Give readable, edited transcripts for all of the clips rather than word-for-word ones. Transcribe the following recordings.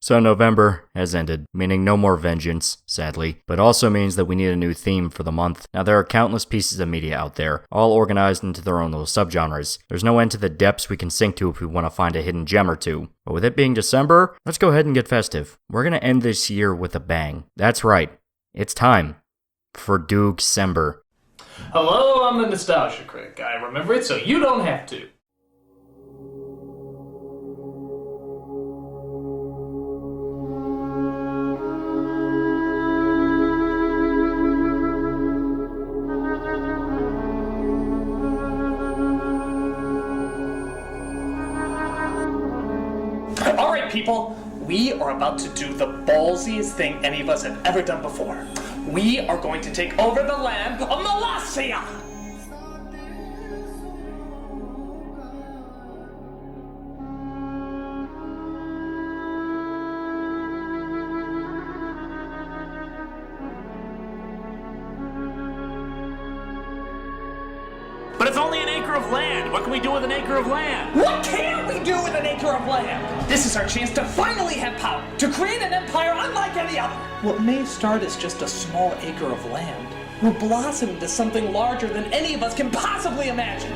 So November has ended, meaning no more vengeance, sadly, but also means that we need a new theme for the month. Now there are countless pieces of media out there, all organized into their own little subgenres. There's no end to the depths we can sink to if we want to find a hidden gem or two. But with it being December, let's go ahead and get festive. We're gonna end this year with a bang. That's right, it's time for Doog-cember. Hello, I'm the Nostalgia Critic. I remember it so you don't have to. Alright people, we are about to do the ballsiest thing any of us have ever done before. We are going to take over the land of Molossia! But it's only an acre of land. What can we do with an acre of land? What can we do with an acre of land? This is our chance to finally have power, to create an empire unlike any other. What may start as just a small acre of land will blossom into something larger than any of us can possibly imagine.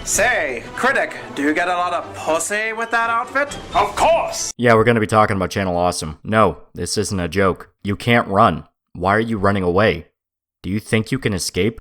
Say, critic, do you get a lot of pussy with that outfit? Of course! Yeah, we're gonna be talking about Channel Awesome. No, this isn't a joke. You can't run. Why are you running away? Do you think you can escape?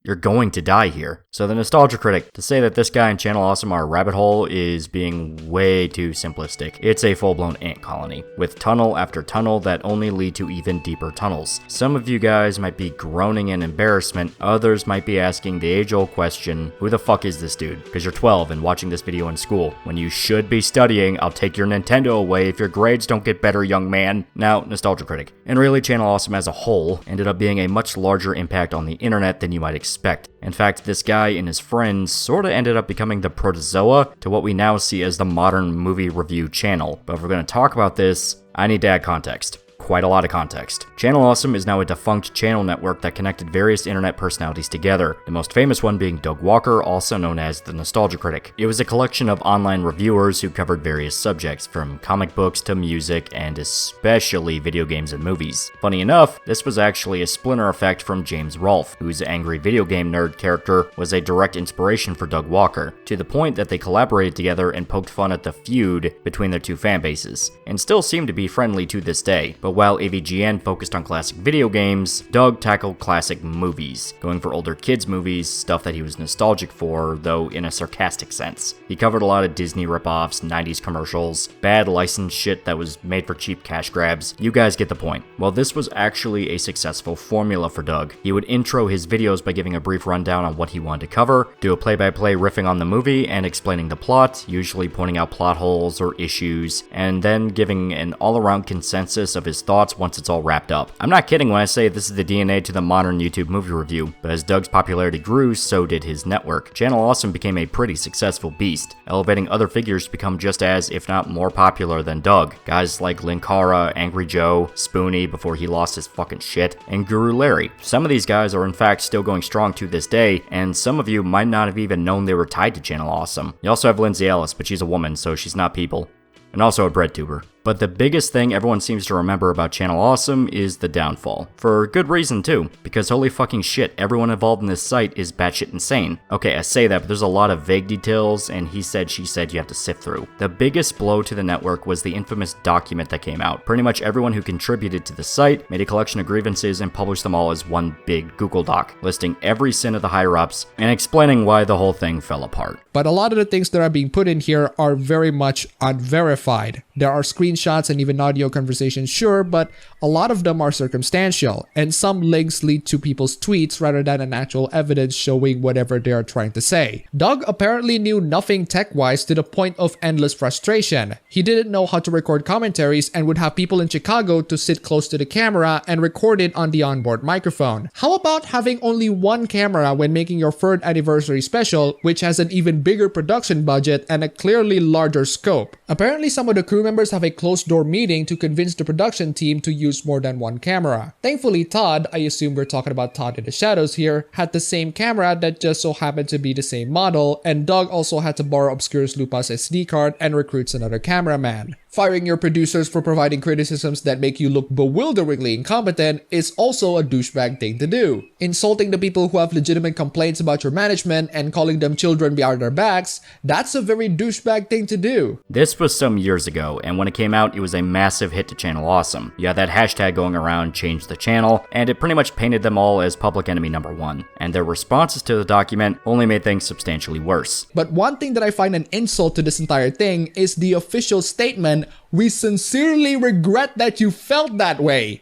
You're going to die here. So the Nostalgia Critic, to say that this guy and Channel Awesome are a rabbit hole is being way too simplistic. It's a full-blown ant colony, with tunnel after tunnel that only lead to even deeper tunnels. Some of you guys might be groaning in embarrassment, others might be asking the age-old question, who the fuck is this dude? Because you're 12 and watching this video in school. When you should be studying, I'll take your Nintendo away if your grades don't get better, young man. Now, Nostalgia Critic. And really, Channel Awesome as a whole ended up being a much larger impact on the internet than you might expect. In fact, this guy and his friends sorta ended up becoming the protozoa to what we now see as the modern movie review channel. But if we're gonna talk about this, I need to add context. Quite a lot of context. Channel Awesome is now a defunct channel network that connected various internet personalities together, the most famous one being Doug Walker, also known as the Nostalgia Critic. It was a collection of online reviewers who covered various subjects, from comic books to music, and especially video games and movies. Funny enough, this was actually a splinter effect from James Rolfe, whose angry video game nerd character was a direct inspiration for Doug Walker, to the point that they collaborated together and poked fun at the feud between their two fan bases, and still seem to be friendly to this day. But while AVGN focused on classic video games, Doug tackled classic movies, going for older kids' movies, stuff that he was nostalgic for, though in a sarcastic sense. He covered a lot of Disney ripoffs, 90s commercials, bad licensed shit that was made for cheap cash grabs. You guys get the point. Well, this was actually a successful formula for Doug. He would intro his videos by giving a brief rundown on what he wanted to cover, do a play-by-play riffing on the movie and explaining the plot, usually pointing out plot holes or issues, and then giving an all-around consensus of his thoughts once it's all wrapped up. I'm not kidding when I say this is the DNA to the modern YouTube movie review, but as Doug's popularity grew, so did his network. Channel Awesome became a pretty successful beast, elevating other figures to become just as, if not more popular than Doug. Guys like Linkara, Angry Joe, Spoonie before he lost his fucking shit, and Guru Larry. Some of these guys are in fact still going strong to this day, and some of you might not have even known they were tied to Channel Awesome. You also have Lindsay Ellis, but she's a woman, so she's not people. And also a bread tuber. But the biggest thing everyone seems to remember about Channel Awesome is the downfall. For good reason too, because holy fucking shit, everyone involved in this site is batshit insane. Okay, I say that, but there's a lot of vague details and he said, she said you have to sift through. The biggest blow to the network was the infamous document that came out. Pretty much everyone who contributed to the site made a collection of grievances and published them all as one big Google Doc, listing every sin of the higher-ups and explaining why the whole thing fell apart. But a lot of the things that are being put in here are very much unverified. There are screenshots screenshots and even audio conversations, sure, but a lot of them are circumstantial, and some links lead to people's tweets rather than an actual evidence showing whatever they are trying to say. Doug apparently knew nothing tech-wise to the point of endless frustration. He didn't know how to record commentaries and would have people in Chicago to sit close to the camera and record it on the onboard microphone. How about having only one camera when making your 3rd anniversary special, which has an even bigger production budget and a clearly larger scope? Apparently, some of the crew members have a closed-door meeting to convince the production team to use more than one camera. Thankfully, Todd, I assume we're talking about Todd in the shadows here, had the same camera that just so happened to be the same model, and Doug also had to borrow Obscurus Lupa's SD card and recruits another cameraman. Firing your producers for providing criticisms that make you look bewilderingly incompetent is also a douchebag thing to do. Insulting the people who have legitimate complaints about your management and calling them children behind their backs, that's a very douchebag thing to do. This was some years ago, and when it came out, it was a massive hit to Channel Awesome. You had that hashtag going around, change the channel, and it pretty much painted them all as public enemy number 1. And their responses to the document only made things substantially worse. But one thing that I find an insult to this entire thing is the official statement, "We sincerely regret that you felt that way."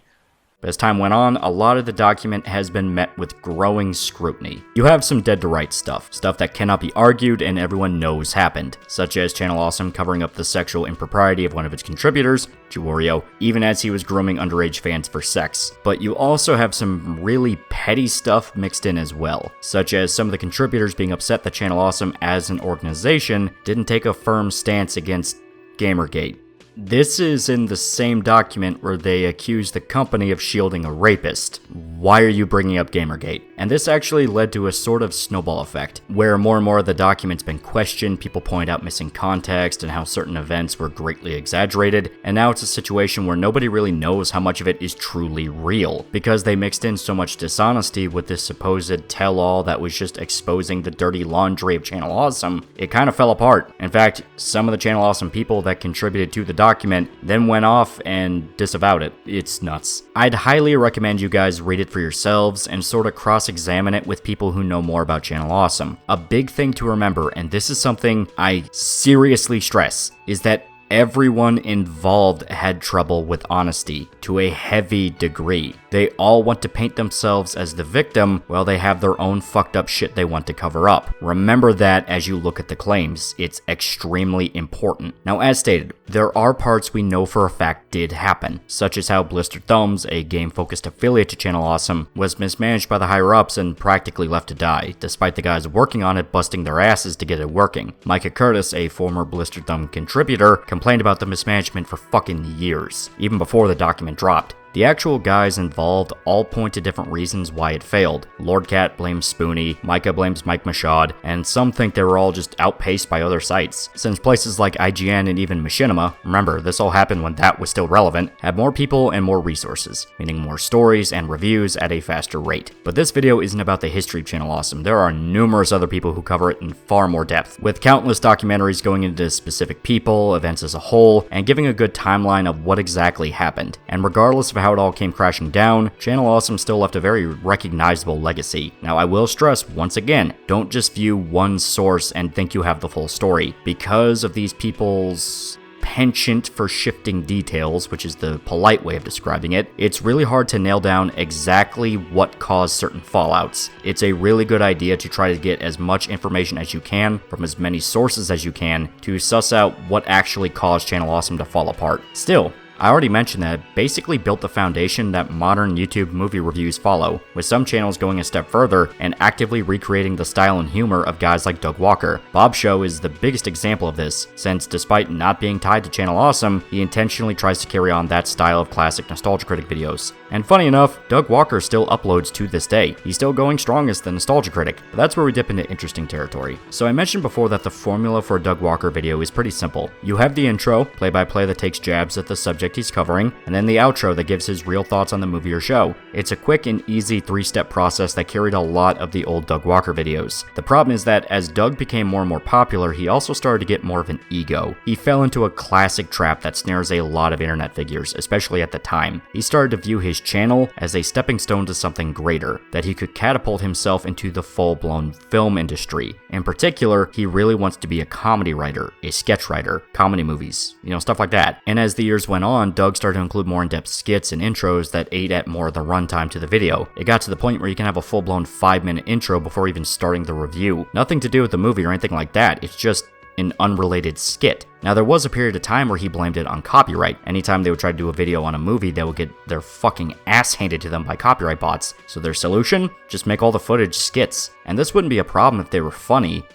As time went on, a lot of the document has been met with growing scrutiny. You have some dead to rights stuff that cannot be argued and everyone knows happened, such as Channel Awesome covering up the sexual impropriety of one of its contributors, Giorgio, even as he was grooming underage fans for sex. But you also have some really petty stuff mixed in as well, such as some of the contributors being upset that Channel Awesome as an organization didn't take a firm stance against Gamergate. This is in the same document where they accuse the company of shielding a rapist. Why are you bringing up Gamergate? And this actually led to a sort of snowball effect, where more and more of the document's been questioned, people point out missing context and how certain events were greatly exaggerated, and now it's a situation where nobody really knows how much of it is truly real, because they mixed in so much dishonesty with this supposed tell-all that was just exposing the dirty laundry of Channel Awesome. It kind of fell apart. In fact, some of the Channel Awesome people that contributed to the document then went off and disavowed it. It's nuts. I'd highly recommend you guys read it for yourselves and sort of cross-examine it with people who know more about Channel Awesome. A big thing to remember, and this is something I seriously stress, is that everyone involved had trouble with honesty to a heavy degree. They all want to paint themselves as the victim while they have their own fucked up shit they want to cover up. Remember that as you look at the claims. It's extremely important. Now, as stated, there are parts we know for a fact did happen, such as how Blistered Thumbs, a game-focused affiliate to Channel Awesome, was mismanaged by the higher-ups and practically left to die, despite the guys working on it busting their asses to get it working. Micah Curtis, a former Blistered Thumb contributor, complained about the mismanagement for fucking years, even before the document dropped. The actual guys involved all point to different reasons why it failed. Lord Cat blames Spoonie, Micah blames Mike Machad, and some think they were all just outpaced by other sites. Since places like IGN and even Machinima, remember this all happened when that was still relevant, have more people and more resources, meaning more stories and reviews at a faster rate. But this video isn't about the history of Channel Awesome. There are numerous other people who cover it in far more depth, with countless documentaries going into specific people, events as a whole, and giving a good timeline of what exactly happened. And regardless of how it all came crashing down, Channel Awesome still left a very recognizable legacy. Now, I will stress once again, don't just view one source and think you have the full story. Because of these people's penchant for shifting details, which is the polite way of describing it, it's really hard to nail down exactly what caused certain fallouts. It's a really good idea to try to get as much information as you can from as many sources as you can to suss out what actually caused Channel Awesome to fall apart. Still, I already mentioned that it basically built the foundation that modern YouTube movie reviews follow, with some channels going a step further and actively recreating the style and humor of guys like Doug Walker. Bob's show is the biggest example of this, since despite not being tied to Channel Awesome, he intentionally tries to carry on that style of classic Nostalgia Critic videos. And funny enough, Doug Walker still uploads to this day. He's still going strong as the Nostalgia Critic, but that's where we dip into interesting territory. So I mentioned before that the formula for a Doug Walker video is pretty simple. You have the intro, play-by-play that takes jabs at the subject subject he's covering, and then the outro that gives his real thoughts on the movie or show. It's a quick and easy 3-step process that carried a lot of the old Doug Walker videos. The problem is that as Doug became more and more popular, he also started to get more of an ego. He fell into a classic trap that snares a lot of internet figures, especially at the time. He started to view his channel as a stepping stone to something greater, that he could catapult himself into the full-blown film industry. In particular, he really wants to be a comedy writer, a sketch writer, comedy movies, stuff like that. And as the years went on, Doug started to include more in-depth skits and intros that ate at more of the runtime to the video. It got to the point where you can have a full-blown 5-minute intro before even starting the review. Nothing to do with the movie or anything like that, it's just an unrelated skit. Now, there was a period of time where he blamed it on copyright. Anytime they would try to do a video on a movie, they would get their fucking ass handed to them by copyright bots. So their solution? Just make all the footage skits. And this wouldn't be a problem if they were funny,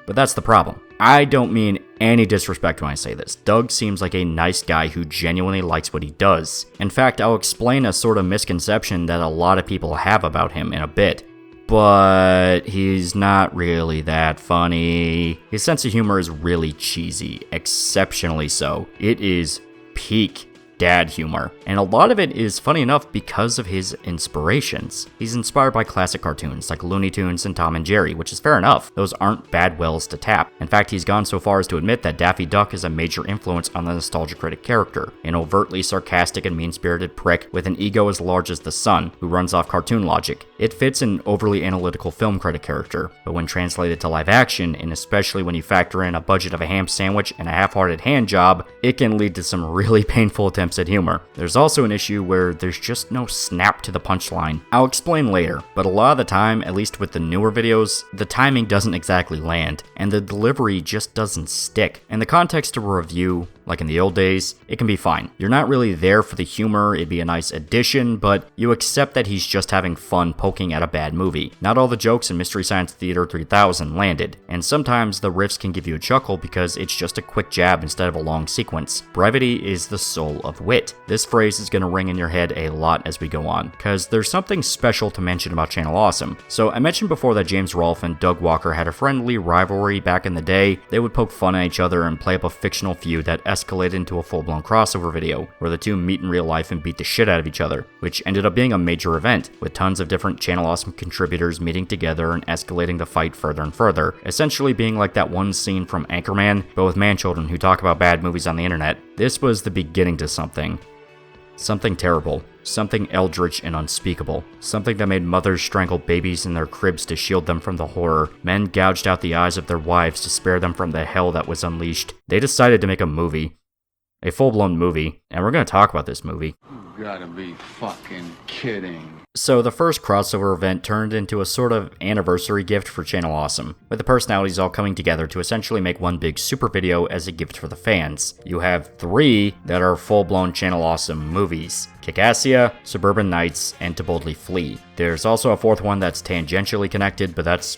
but that's the problem. I don't mean any disrespect when I say this. Doug seems like a nice guy who genuinely likes what he does. In fact, I'll explain a sort of misconception that a lot of people have about him in a bit. But he's not really that funny. His sense of humor is really cheesy, exceptionally so. It is peak dad humor, and a lot of it is funny enough because of his inspirations. He's inspired by classic cartoons like Looney Tunes and Tom and Jerry, which is fair enough. Those aren't bad wells to tap. In fact, he's gone so far as to admit that Daffy Duck is a major influence on the nostalgia critic character, an overtly sarcastic and mean-spirited prick with an ego as large as the sun, who runs off cartoon logic. It fits an overly analytical film critic character, but when translated to live action, and especially when you factor in a budget of a ham sandwich and a half-hearted hand job, it can lead to some really painful attempts at humor. There's also an issue where there's just no snap to the punchline. I'll explain later, but a lot of the time, at least with the newer videos, the timing doesn't exactly land, and the delivery just doesn't stick. In the context of a review, like in the old days, it can be fine. You're not really there for the humor, it'd be a nice addition, but you accept that he's just having fun poking at a bad movie. Not all the jokes in Mystery Science Theater 3000 landed, and sometimes the riffs can give you a chuckle because it's just a quick jab instead of a long sequence. Brevity is the soul of wit. This phrase is going to ring in your head a lot as we go on, because there's something special to mention about Channel Awesome. So I mentioned before that James Rolfe and Doug Walker had a friendly rivalry back in the day. They would poke fun at each other and play up a fictional feud that escalated into a full-blown crossover video, where the two meet in real life and beat the shit out of each other, which ended up being a major event, with tons of different Channel Awesome contributors meeting together and escalating the fight further and further, essentially being like that one scene from Anchorman, but with man-children who talk about bad movies on the internet. This was the beginning to something. Something terrible. Something eldritch and unspeakable. Something that made mothers strangle babies in their cribs to shield them from the horror. Men gouged out the eyes of their wives to spare them from the hell that was unleashed. They decided to make a movie. A full-blown movie. And we're going to talk about this movie. You gotta be fucking kidding. So the first crossover event turned into a sort of anniversary gift for Channel Awesome, with the personalities all coming together to essentially make one big super video as a gift for the fans. You have 3 that are full-blown Channel Awesome movies: Kickassia, Suburban Nights, and To Boldly Flee. There's also a 4th one that's tangentially connected, but that's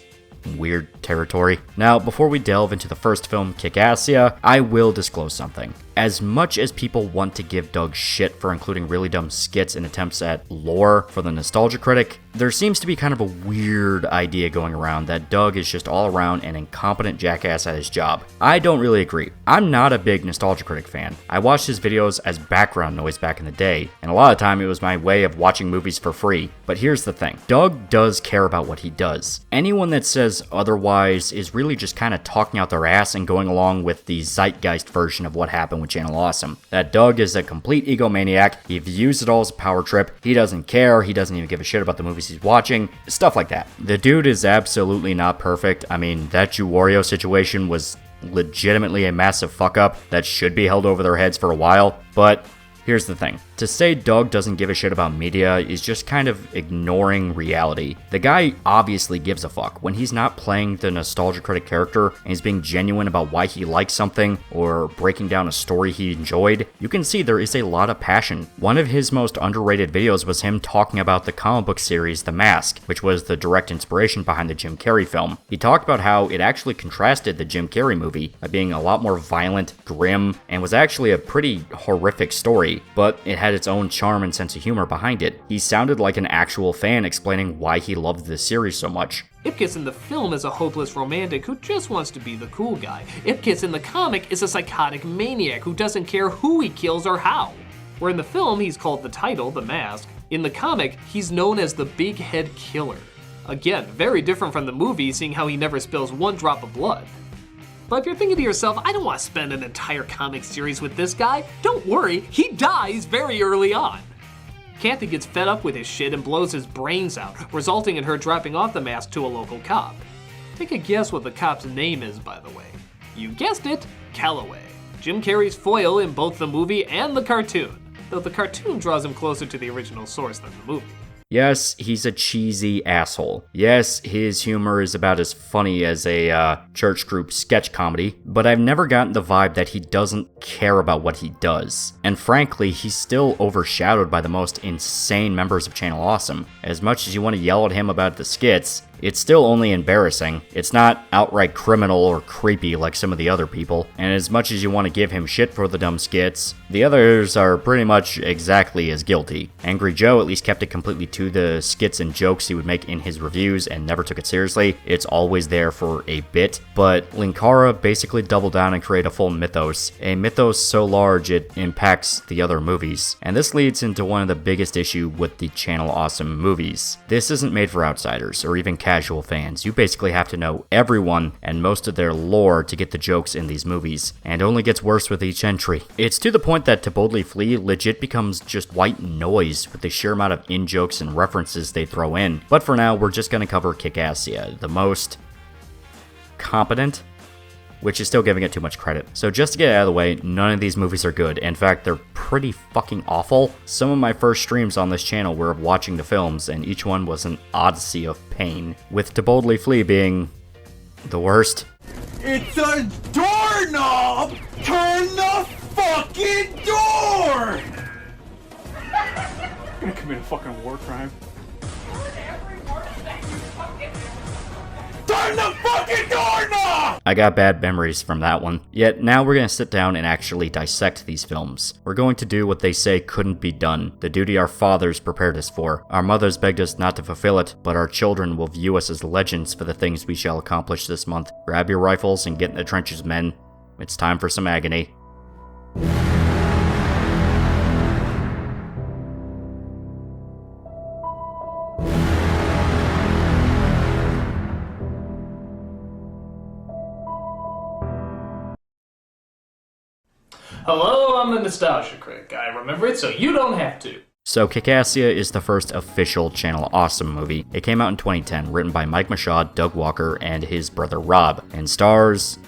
weird territory. Now, before we delve into the first film, Kickassia, I will disclose something. As much as people want to give Doug shit for including really dumb skits and attempts at lore for the nostalgia critic, there seems to be kind of a weird idea going around that Doug is just all around an incompetent jackass at his job. I don't really agree. I'm not a big nostalgia critic fan. I watched his videos as background noise back in the day, and a lot of the time it was my way of watching movies for free. But here's the thing. Doug does care about what he does. Anyone that says otherwise is really just kind of talking out their ass and going along with the zeitgeist version of what happened with Channel Awesome. That Doug is a complete egomaniac. He views it all as a power trip. He doesn't care. He doesn't even give a shit about the movies he's watching. Stuff like that. The dude is absolutely not perfect. I mean, that you Wario situation was legitimately a massive fuck up that should be held over their heads for a while, but here's the thing. To say Doug doesn't give a shit about media is just kind of ignoring reality. The guy obviously gives a fuck. When he's not playing the nostalgia critic character and he's being genuine about why he likes something or breaking down a story he enjoyed, you can see there is a lot of passion. One of his most underrated videos was him talking about the comic book series The Mask, which was the direct inspiration behind the Jim Carrey film. He talked about how it actually contrasted the Jim Carrey movie by being a lot more violent, grim, and was actually a pretty horrific story, but it had had its own charm and sense of humor behind it. He sounded like an actual fan explaining why he loved this series so much. Ipkiss in the film is a hopeless romantic who just wants to be the cool guy. Ipkiss in the comic is a psychotic maniac who doesn't care who he kills or how. Where in the film he's called the title, the mask, in the comic he's known as the Big Head Killer. Again, very different from the movie, seeing how he never spills one drop of blood. But if you're thinking to yourself, I don't want to spend an entire comic series with this guy, don't worry, he dies very early on. Kathy gets fed up with his shit and blows his brains out, resulting in her dropping off the mask to a local cop. Take a guess what the cop's name is, by the way. You guessed it, Calloway. Jim Carrey's foil in both the movie and the cartoon, though the cartoon draws him closer to the original source than the movie. Yes, he's a cheesy asshole. Yes, his humor is about as funny as a church group sketch comedy, but I've never gotten the vibe that he doesn't care about what he does. And frankly, he's still overshadowed by the most insane members of Channel Awesome. As much as you want to yell at him about the skits, it's still only embarrassing. It's not outright criminal or creepy like some of the other people, and as much as you want to give him shit for the dumb skits, the others are pretty much exactly as guilty. Angry Joe at least kept it completely to the skits and jokes he would make in his reviews and never took it seriously. It's always there for a bit, but Linkara basically doubled down and created a full mythos. A mythos so large it impacts the other movies. And this leads into one of the biggest issues with the Channel Awesome movies. This isn't made for outsiders or even casual fans. You basically have to know everyone and most of their lore to get the jokes in these movies, and only gets worse with each entry. It's to the point that To Boldly Flee legit becomes just white noise with the sheer amount of in-jokes and references they throw in. But for now, we're just gonna cover Kickassia, the most competent, which is still giving it too much credit. So just to get it out of the way, none of these movies are good. In fact, they're pretty fucking awful. Some of my first streams on this channel were of watching the films, and each one was an odyssey of pain, with To Boldly Flee being the worst. It's a doorknob! Turn the fucking door! I'm gonna commit a fucking war crime. Turn the fucking doorknob! I got bad memories from that one. Yet now we're gonna sit down and actually dissect these films. We're going to do what they say couldn't be done, the duty our fathers prepared us for. Our mothers begged us not to fulfill it, but our children will view us as legends for the things we shall accomplish this month. Grab your rifles and get in the trenches, men. It's time for some agony. Hello, I'm the Nostalgia Critic. I remember it so you don't have to. So Kickassia is the first official Channel Awesome movie. It came out in 2010, written by Mike Machad, Doug Walker, and his brother Rob, and stars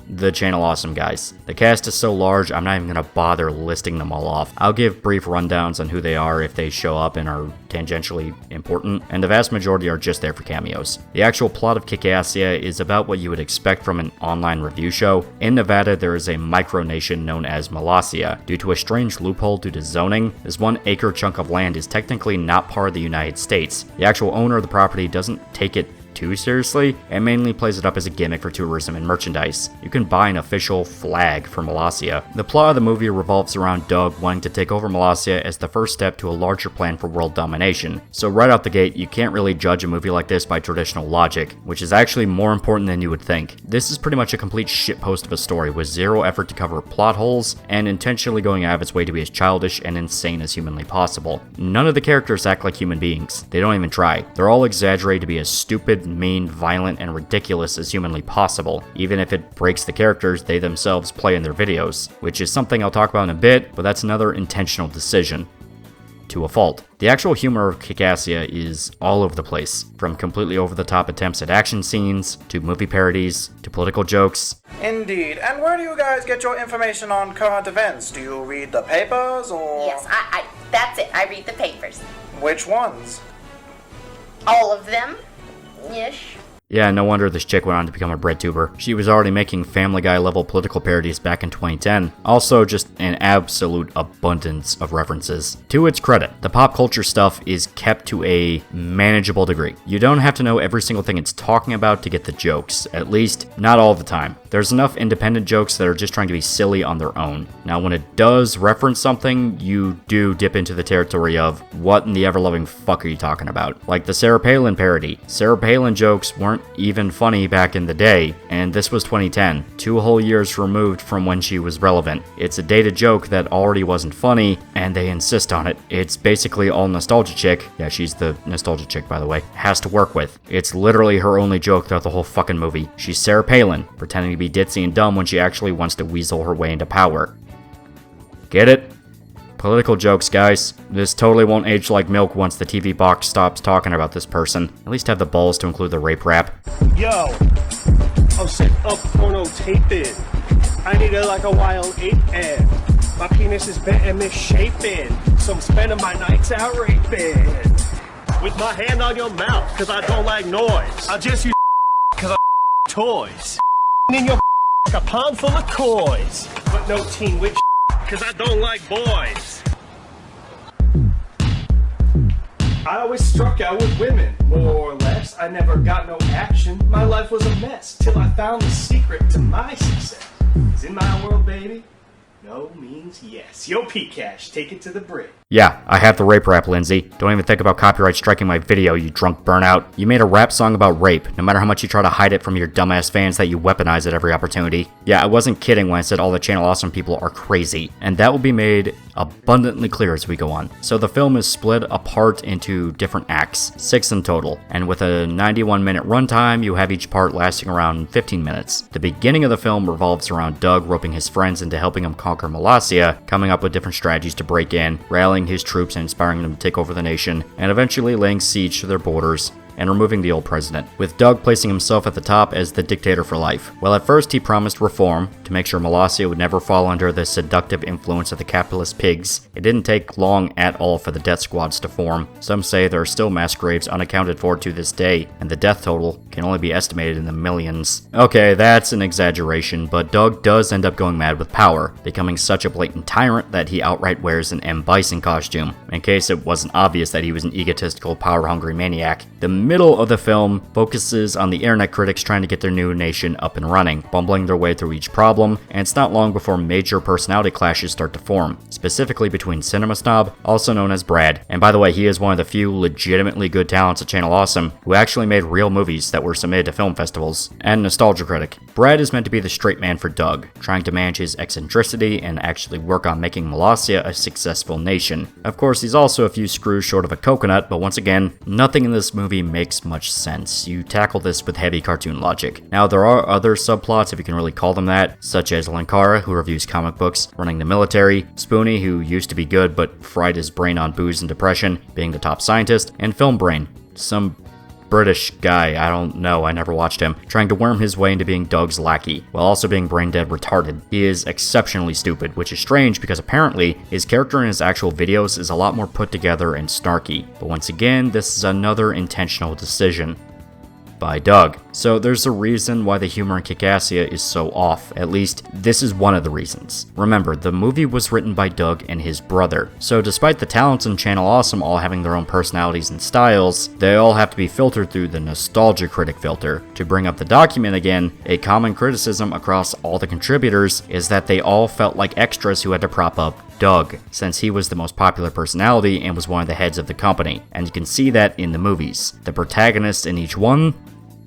the Channel Awesome guys. The cast is so large, I'm not even gonna bother listing them all off. I'll give brief rundowns on who they are if they show up and are tangentially important, and the vast majority are just there for cameos. The actual plot of Kickassia is about what you would expect from an online review show. In Nevada, there is a micronation known as Molossia. Due to a strange loophole due to zoning, this 1 acre chunk of land is technically not part of the United States. The actual owner of the property doesn't take it too seriously, and mainly plays it up as a gimmick for tourism and merchandise. You can buy an official flag for Molossia. The plot of the movie revolves around Doug wanting to take over Molossia as the first step to a larger plan for world domination. So right out the gate, you can't really judge a movie like this by traditional logic, which is actually more important than you would think. This is pretty much a complete shitpost of a story with zero effort to cover plot holes, and intentionally going out of its way to be as childish and insane as humanly possible. None of the characters act like human beings. They don't even try. They're all exaggerated to be as stupid, mean, violent, and ridiculous as humanly possible, even if it breaks the characters they themselves play in their videos, which is something I'll talk about in a bit, but that's another intentional decision. To a fault. The actual humor of Kickassia is all over the place, from completely over-the-top attempts at action scenes, to movie parodies, to political jokes. Indeed. And where do you guys get your information on current events? Do you read the papers, or...? Yes, I that's it. I read the papers. Which ones? All of them. Ish. Yeah, no wonder this chick went on to become a bread tuber. She was already making Family Guy level political parodies back in 2010. Also, just an absolute abundance of references. To its credit, the pop culture stuff is kept to a manageable degree. You don't have to know every single thing it's talking about to get the jokes, at least not all the time. There's enough independent jokes that are just trying to be silly on their own. Now, when it does reference something, you do dip into the territory of, what in the ever-loving fuck are you talking about? Like the Sarah Palin parody. Sarah Palin jokes weren't even funny back in the day, and this was 2010, 2 whole years removed from when she was relevant. It's a dated joke that already wasn't funny, and they insist on it. It's basically all Nostalgia Chick, yeah, she's the Nostalgia Chick by the way, has to work with. It's literally her only joke throughout the whole fucking movie. She's Sarah Palin, pretending to be ditzy and dumb when she actually wants to weasel her way into power. Get it? Political jokes, guys. This totally won't age like milk once the TV box stops talking about this person. At least have the balls to include the rape rap. Yo, I'm set up porno taping. I need it like a wild ape and my penis is bent and misshapen, so I'm spending my nights out raping. With my hand on your mouth, cause I don't like noise. I just use cause I toys. In your a pond full of coins. But no teen witch cause I don't like boys. I always struck out with women, more or less. I never got no action. My life was a mess till I found the secret to my success. Is in my world, baby? No means yes. Yo, P-Cash, take it to the bridge. Yeah, I have the rape rap, Lindsay. Don't even think about copyright striking my video, you drunk burnout. You made a rap song about rape, no matter how much you try to hide it from your dumbass fans that you weaponize at every opportunity. Yeah, I wasn't kidding when I said all the Channel Awesome people are crazy, and that will be made abundantly clear as we go on. So the film is split apart into different acts, 6 in total, and with a 91-minute runtime, you have each part lasting around 15 minutes. The beginning of the film revolves around Doug roping his friends into helping him conquer Mementos, coming up with different strategies to break in, rallying his troops and inspiring them to take over the nation, and eventually laying siege to their borders and removing the old president, with Doug placing himself at the top as the dictator for life. Well, at first he promised reform to make sure Mementos would never fall under the seductive influence of the capitalist pigs. It didn't take long at all for the death squads to form. Some say there are still mass graves unaccounted for to this day, and the death total can only be estimated in the millions. Okay, that's an exaggeration, but Doug does end up going mad with power, becoming such a blatant tyrant that he outright wears an Bison costume, in case it wasn't obvious that he was an egotistical, power-hungry maniac. The middle of the film focuses on the internet critics trying to get their new nation up and running, bumbling their way through each problem, and it's not long before major personality clashes start to form, specifically between Cinema Snob, also known as Brad, and by the way, he is one of the few legitimately good talents at Channel Awesome who actually made real movies that were submitted to film festivals, and Nostalgia Critic. Brad is meant to be the straight man for Doug, trying to manage his eccentricity and actually work on making Mementos a successful nation. Of course, he's also a few screws short of a coconut, but once again, nothing in this movie makes much sense. You tackle this with heavy cartoon logic. Now, there are other subplots, if you can really call them that, such as Lankara, who reviews comic books, running the military, Spoonie, who used to be good but fried his brain on booze and depression, being the top scientist, and Film Brain, some British guy, I don't know, I never watched him, trying to worm his way into being Doug's lackey, while also being brain dead retarded. He is exceptionally stupid, which is strange because apparently his character in his actual videos is a lot more put together and snarky. But once again, this is another intentional decision by Doug. So there's a reason why the humor in Kickassia is so off. At least, this is one of the reasons. Remember, the movie was written by Doug and his brother. So despite the talents in Channel Awesome all having their own personalities and styles, they all have to be filtered through the Nostalgia Critic filter. To bring up the document again, a common criticism across all the contributors is that they all felt like extras who had to prop up Doug, since he was the most popular personality and was one of the heads of the company. And you can see that in the movies. The protagonist in each one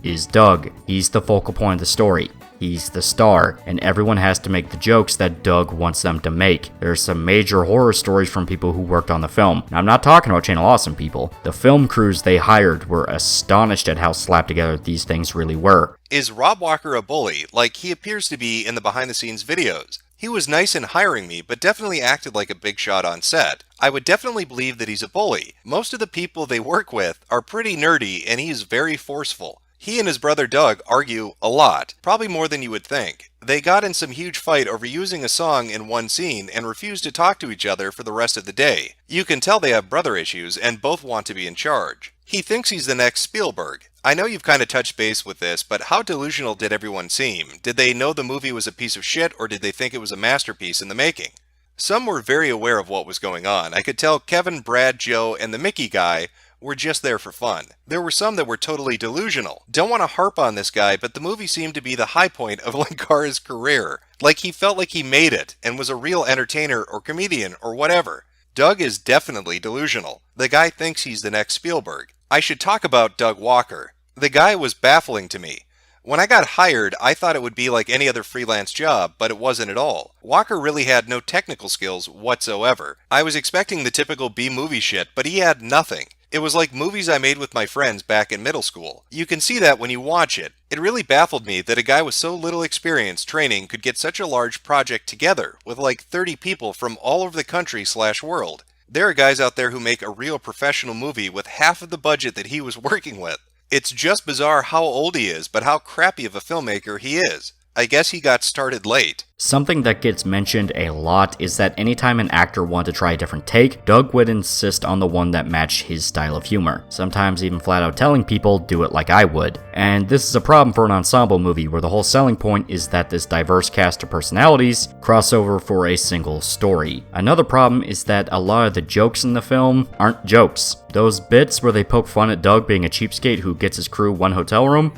is Doug. He's the focal point of the story. He's the star, and everyone has to make the jokes that Doug wants them to make. There's some major horror stories from people who worked on the film. Now, I'm not talking about Channel Awesome people. The film crews they hired were astonished at how slapped together these things really were. Is Rob Walker a bully, like he appears to be in the behind-the-scenes videos? He was nice in hiring me, but definitely acted like a big shot on set. I would definitely believe that he's a bully. Most of the people they work with are pretty nerdy, and he's very forceful. He and his brother Doug argue a lot, probably more than you would think. They got in some huge fight over using a song in one scene and refused to talk to each other for the rest of the day. You can tell they have brother issues and both want to be in charge. He thinks he's the next Spielberg. I know you've kind of touched base with this, but how delusional did everyone seem? Did they know the movie was a piece of shit, or did they think it was a masterpiece in the making? Some were very aware of what was going on. I could tell Kevin, Brad, Joe, and the Mickey guy were just there for fun. There were some that were totally delusional. Don't want to harp on this guy, but the movie seemed to be the high point of Linkara's career. Like he felt like he made it, and was a real entertainer or comedian or whatever. Doug is definitely delusional. The guy thinks he's the next Spielberg. I should talk about Doug Walker. The guy was baffling to me. When I got hired, I thought it would be like any other freelance job, but it wasn't at all. Walker really had no technical skills whatsoever. I was expecting the typical B-movie shit, but he had nothing. It was like movies I made with my friends back in middle school. You can see that when you watch it. It really baffled me that a guy with so little experience training could get such a large project together with like 30 people from all over the country/world. There are guys out there who make a real professional movie with half of the budget that he was working with. It's just bizarre how old he is, but how crappy of a filmmaker he is. I guess he got started late. Something that gets mentioned a lot is that anytime an actor wanted to try a different take, Doug would insist on the one that matched his style of humor, sometimes even flat out telling people, do it like I would. And this is a problem for an ensemble movie where the whole selling point is that this diverse cast of personalities cross over for a single story. Another problem is that a lot of the jokes in the film aren't jokes. Those bits where they poke fun at Doug being a cheapskate who gets his crew one hotel room,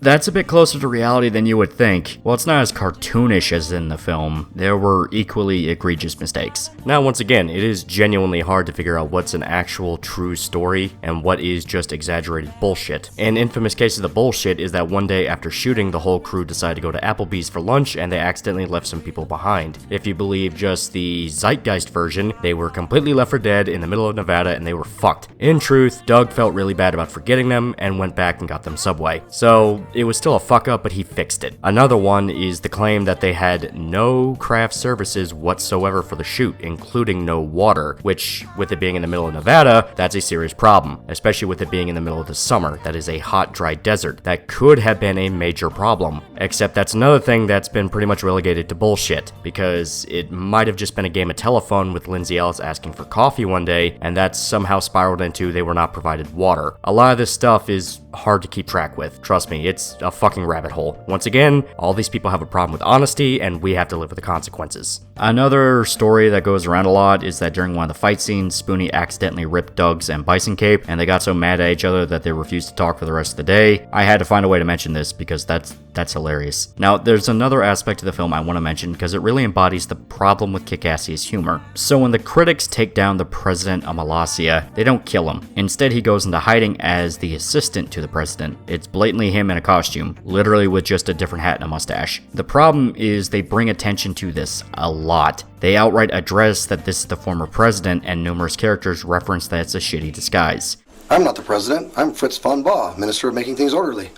that's a bit closer to reality than you would think. While it's not as cartoonish as in the film, there were equally egregious mistakes. Now, once again, it is genuinely hard to figure out what's an actual true story and what is just exaggerated bullshit. An infamous case of the bullshit is that one day after shooting, the whole crew decided to go to Applebee's for lunch and they accidentally left some people behind. If you believe just the zeitgeist version, they were completely left for dead in the middle of Nevada and they were fucked. In truth, Doug felt really bad about forgetting them and went back and got them Subway. So, it was still a fuck up, but he fixed it. Another one is the claim that they had no craft services whatsoever for the shoot, including no water, which, with it being in the middle of Nevada, that's a serious problem, especially with it being in the middle of the summer. That is a hot, dry desert. That could have been a major problem. Except that's another thing that's been pretty much relegated to bullshit, because it might have just been a game of telephone with Lindsay Ellis asking for coffee one day, and that somehow spiraled into they were not provided water. A lot of this stuff is hard to keep track with. Trust me, it's a fucking rabbit hole. Once again, all these people have a problem with honesty, and we have to live with the consequences. Another story that goes around a lot is that during one of the fight scenes, Spoonie accidentally ripped Doug's and Bison cape, and they got so mad at each other that they refused to talk for the rest of the day. I had to find a way to mention this because that's hilarious. Now, there's another aspect of the film I want to mention because it really embodies the problem with Kickassia's humor. So when the critics take down the president of Elysium, they don't kill him. Instead, he goes into hiding as the assistant to the president. It's blatantly him in a costume, literally with just a different hat and a mustache. The problem is they bring attention to this a lot. They outright address that this is the former president, and numerous characters reference that it's a shitty disguise. I'm not the president. I'm Fritz von Baugh, Minister of Making Things Orderly.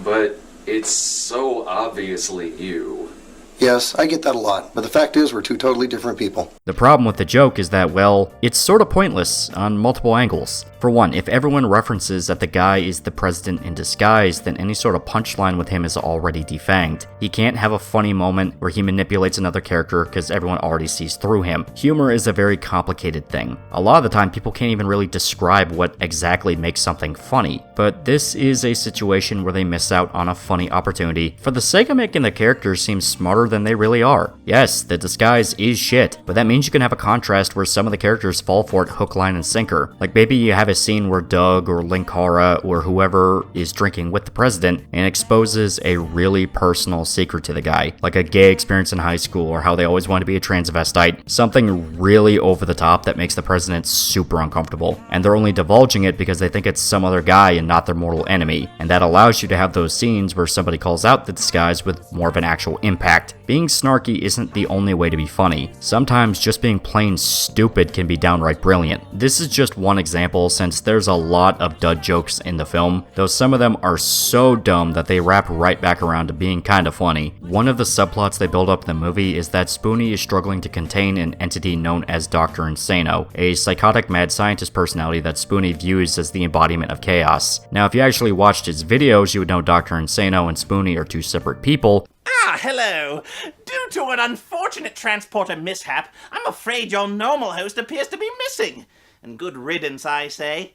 But it's so obviously you. Yes, I get that a lot, but the fact is we're two totally different people. The problem with the joke is that, well, it's sort of pointless on multiple angles. For one, if everyone references that the guy is the president in disguise, then any sort of punchline with him is already defanged. He can't have a funny moment where he manipulates another character because everyone already sees through him. Humor is a very complicated thing. A lot of the time, people can't even really describe what exactly makes something funny, but this is a situation where they miss out on a funny opportunity for the sake of making the characters seem smarter than they really are. Yes, the disguise is shit, but that means you can have a contrast where some of the characters fall for it hook, line, and sinker. Like maybe you have a scene where Doug or Linkara or whoever is drinking with the president and exposes a really personal secret to the guy, like a gay experience in high school or how they always want to be a transvestite, something really over the top that makes the president super uncomfortable, and they're only divulging it because they think it's some other guy and not their mortal enemy, and that allows you to have those scenes where somebody calls out the disguise with more of an actual impact. Being snarky isn't the only way to be funny. Sometimes just being plain stupid can be downright brilliant. This is just one example since there's a lot of dud jokes in the film, though some of them are so dumb that they wrap right back around to being kind of funny. One of the subplots they build up in the movie is that Spoonie is struggling to contain an entity known as Dr. Insano, a psychotic mad scientist personality that Spoonie views as the embodiment of chaos. Now, if you actually watched his videos, you would know Dr. Insano and Spoonie are two separate people. Ah, hello. Due to an unfortunate transporter mishap, I'm afraid your normal host appears to be missing. And good riddance, I say.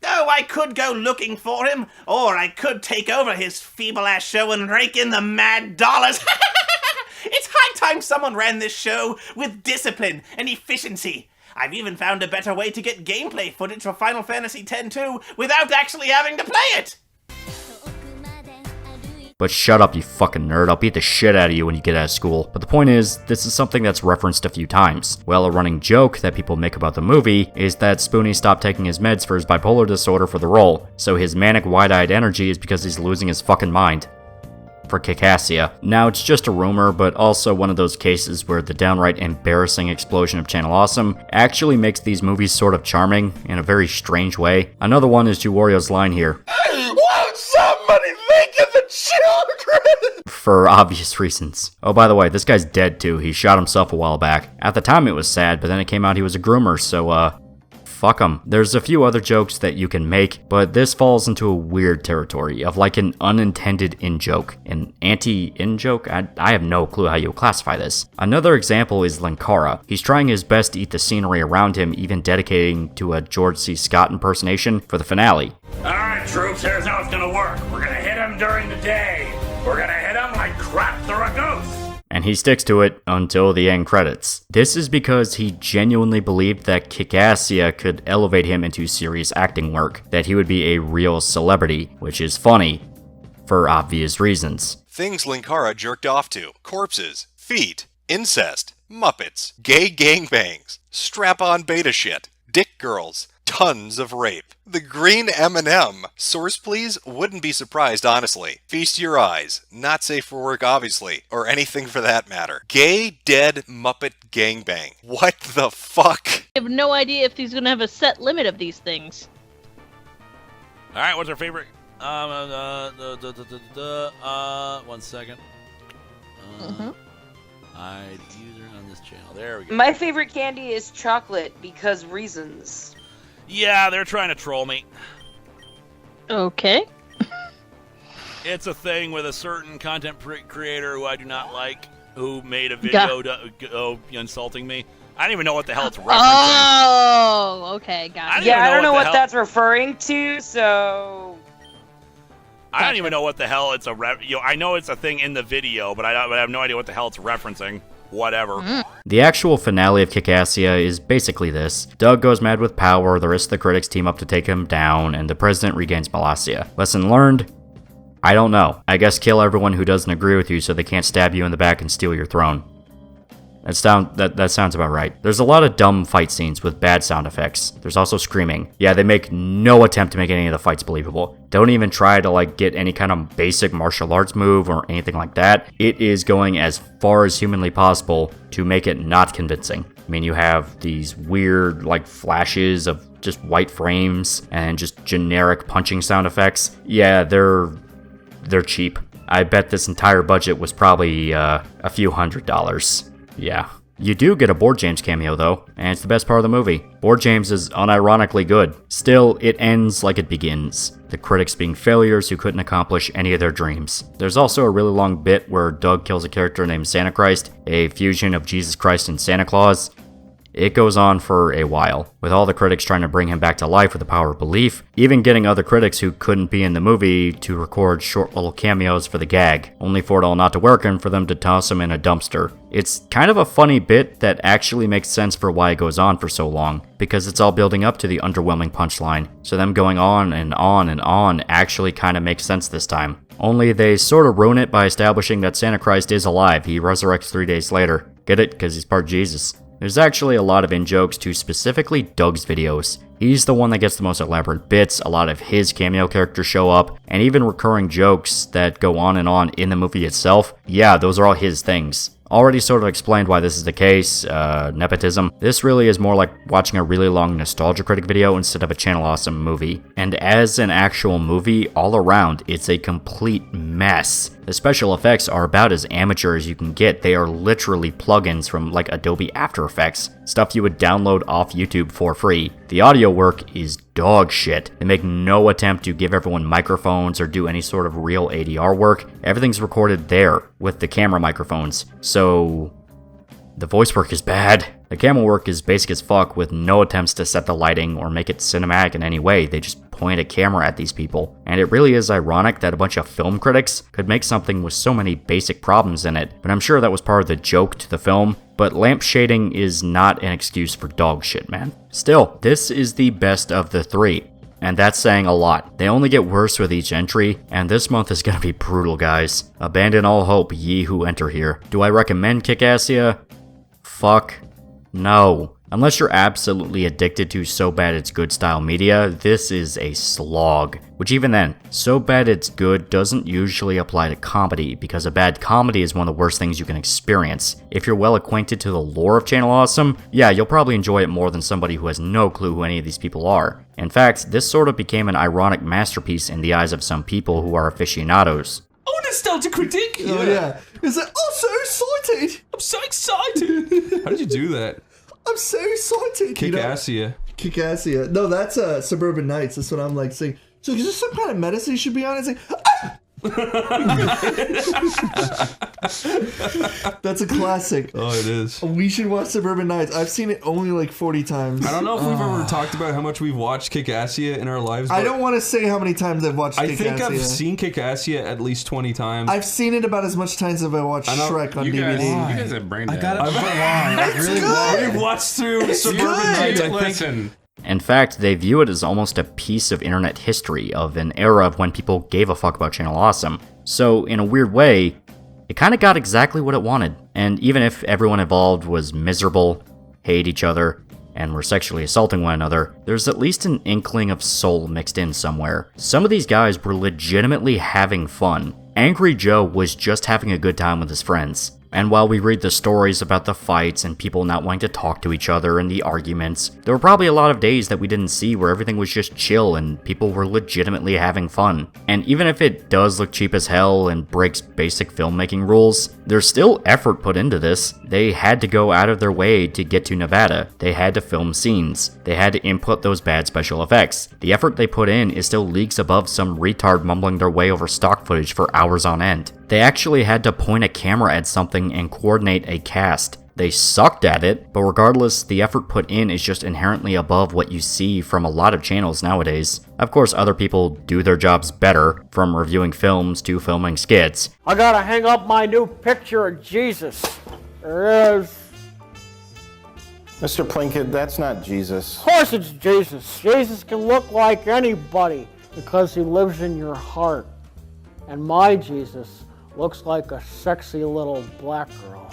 Oh, I could go looking for him, or I could take over his feeble-ass show and rake in the mad dollars. It's high time someone ran this show with discipline and efficiency. I've even found a better way to get gameplay footage for Final Fantasy X-2 without actually having to play it! But shut up, you fucking nerd. I'll beat the shit out of you when you get out of school. But the point is, this is something that's referenced a few times. Well, a running joke that people make about the movie is that Spoonie stopped taking his meds for his bipolar disorder for the role, so his manic wide-eyed energy is because he's losing his fucking mind. For Kickassia. Now, it's just a rumor, but also one of those cases where the downright embarrassing explosion of Channel Awesome actually makes these movies sort of charming in a very strange way. Another one is Juwario's line here. Won't somebody think of the children? For obvious reasons. Oh, by the way, this guy's dead too. He shot himself a while back. At the time it was sad, but then it came out he was a groomer, so fuck him. There's a few other jokes that you can make, but this falls into a weird territory of like an unintended in-joke. An anti-in-joke? I have no clue how you would classify this. Another example is Linkara. He's trying his best to eat the scenery around him, even dedicating to a George C. Scott impersonation for the finale. Alright, troops, here's how it's gonna work. We're gonna hit him during the day. We're gonna hit him like crap through a goose. And he sticks to it until the end credits. This is because he genuinely believed that Kickassia could elevate him into serious acting work, that he would be a real celebrity, which is funny, for obvious reasons. Things Linkara jerked off to: corpses, feet, incest, Muppets, gay gangbangs, strap-on beta shit, dick girls, tons of rape. The green M&M. Source please? Wouldn't be surprised, honestly. Feast your eyes. Not safe for work, obviously. Or anything for that matter. Gay, dead, Muppet gangbang. What the fuck? I have no idea if he's gonna have a set limit of these things. Alright, what's our favorite? 1 second. Hide user on this channel. There we go. My favorite candy is chocolate because reasons. Yeah, they're trying to troll me. Okay. It's a thing with a certain content creator who I do not like, who made a video insulting me. I don't even know what the hell it's referencing. Oh, okay, got it. I don't know what that's referring to, so... I don't even know what the hell it's I know it's a thing in the video, but I have no idea what the hell it's referencing. Whatever. The actual finale of Kickassia is basically this. Doug goes mad with power, the rest of the critics team up to take him down, and the president regains Molossia. Lesson learned? I don't know. I guess kill everyone who doesn't agree with you so they can't stab you in the back and steal your throne. That sounds about right. There's a lot of dumb fight scenes with bad sound effects. There's also screaming. Yeah, they make no attempt to make any of the fights believable. Don't even try to get any kind of basic martial arts move or anything like that. It is going as far as humanly possible to make it not convincing. I mean, you have these weird flashes of just white frames and just generic punching sound effects. Yeah, they're cheap. I bet this entire budget was probably a few $100s. Yeah. You do get a Board James cameo though, and it's the best part of the movie. Board James is unironically good. Still, it ends like it begins. The critics being failures who couldn't accomplish any of their dreams. There's also a really long bit where Doug kills a character named Santa Christ, a fusion of Jesus Christ and Santa Claus. It goes on for a while, with all the critics trying to bring him back to life with the power of belief, even getting other critics who couldn't be in the movie to record short little cameos for the gag, only for it all not to work and for them to toss him in a dumpster. It's kind of a funny bit that actually makes sense for why it goes on for so long, because it's all building up to the underwhelming punchline, so them going on and on and on actually kind of makes sense this time. Only they sort of ruin it by establishing that Santa Christ is alive. He resurrects 3 days later. Get it? Because he's part Jesus. There's actually a lot of in-jokes to specifically Doug's videos. He's the one that gets the most elaborate bits, a lot of his cameo characters show up, and even recurring jokes that go on in the movie itself. Yeah, those are all his things. Already sort of explained why this is the case, nepotism. This really is more like watching a really long Nostalgia Critic video instead of a Channel Awesome movie. And as an actual movie, all around, it's a complete mess. The special effects are about as amateur as you can get. They are literally plugins from Adobe After Effects, stuff you would download off YouTube for free. The audio work is dog shit. They make no attempt to give everyone microphones or do any sort of real ADR work. Everything's recorded there with the camera microphones. So the voice work is bad. The camera work is basic as fuck with no attempts to set the lighting or make it cinematic in any way. They just point a camera at these people. And it really is ironic that a bunch of film critics could make something with so many basic problems in it, but I'm sure that was part of the joke to the film. But lamp shading is not an excuse for dog shit, man. Still, this is the best of the three. And that's saying a lot. They only get worse with each entry, and this month is gonna be brutal, guys. Abandon all hope, ye who enter here. Do I recommend Kickassia? Fuck no. Unless you're absolutely addicted to so bad it's good style media, this is a slog. Which even then, so bad it's good doesn't usually apply to comedy, because a bad comedy is one of the worst things you can experience. If you're well acquainted to the lore of Channel Awesome, yeah, you'll probably enjoy it more than somebody who has no clue who any of these people are. In fact, this sort of became an ironic masterpiece in the eyes of some people who are aficionados. Oh, nostalgia critic! Oh yeah. It's like, oh, so excited! I'm so excited! How did you do that? I'm so excited! Kickassia. Kickassia. No, that's Suburban Nights. That's what I'm like saying. So is this some kind of medicine you should be on? It's like, ah! That's a classic. Oh, it is. We should watch Suburban Nights. I've seen it only like 40 times. I don't know if we've ever talked about how much we've watched Kickassia in our lives. I don't want to say how many times I've watched Kickassia. I think I've seen Kickassia at least 20 times. I've seen it about as much times as I watched Shrek on DVD. You guys have brain damage. We've watched through Suburban Nights, I think. In fact, they view it as almost a piece of internet history of an era of when people gave a fuck about Channel Awesome. So, in a weird way, it kinda got exactly what it wanted. And even if everyone involved was miserable, hate each other, and were sexually assaulting one another, there's at least an inkling of soul mixed in somewhere. Some of these guys were legitimately having fun. Angry Joe was just having a good time with his friends. And while we read the stories about the fights and people not wanting to talk to each other and the arguments, there were probably a lot of days that we didn't see where everything was just chill and people were legitimately having fun. And even if it does look cheap as hell and breaks basic filmmaking rules, there's still effort put into this. They had to go out of their way to get to Nevada. They had to film scenes. They had to input those bad special effects. The effort they put in is still leagues above some retard mumbling their way over stock footage for hours on end. They actually had to point a camera at something and coordinate a cast. They sucked at it, but regardless, the effort put in is just inherently above what you see from a lot of channels nowadays. Of course, other people do their jobs better, from reviewing films to filming skits. I gotta hang up my new picture of Jesus. There it is. Mr. Plinkett, that's not Jesus. Of course it's Jesus. Jesus can look like anybody because he lives in your heart. And my Jesus looks like a sexy little black girl.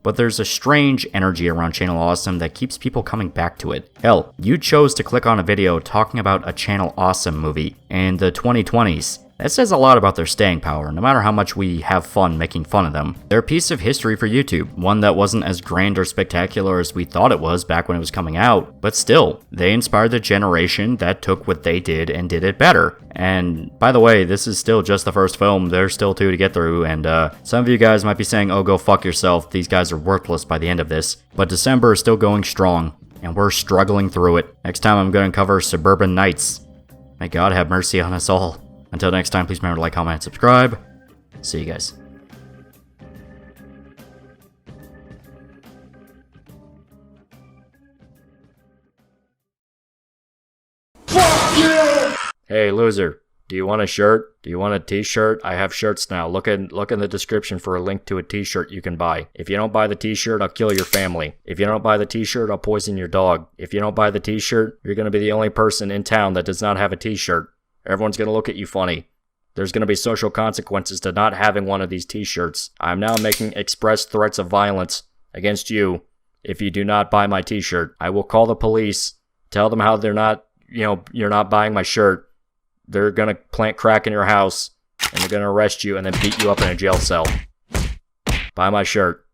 But there's a strange energy around Channel Awesome that keeps people coming back to it. Hell, you chose to click on a video talking about a Channel Awesome movie in the 2020s. That says a lot about their staying power, no matter how much we have fun making fun of them. They're a piece of history for YouTube, one that wasn't as grand or spectacular as we thought it was back when it was coming out, but still, they inspired the generation that took what they did and did it better. And by the way, this is still just the first film, there's still 2 to get through, and some of you guys might be saying, oh, go fuck yourself, these guys are worthless by the end of this. But December is still going strong, and we're struggling through it. Next time I'm going to cover Suburban Nights. May God have mercy on us all. Until next time, please remember to like, comment, and subscribe. See you guys. Fuck you! Hey, loser. Do you want a shirt? Do you want a t-shirt? I have shirts now. Look in the description for a link to a t-shirt you can buy. If you don't buy the t-shirt, I'll kill your family. If you don't buy the t-shirt, I'll poison your dog. If you don't buy the t-shirt, you're going to be the only person in town that does not have a t-shirt. Everyone's going to look at you funny. There's going to be social consequences to not having one of these t-shirts. I'm now making express threats of violence against you if you do not buy my t-shirt. I will call the police, tell them how they're not, you're not buying my shirt. They're going to plant crack in your house, and they're going to arrest you and then beat you up in a jail cell. Buy my shirt.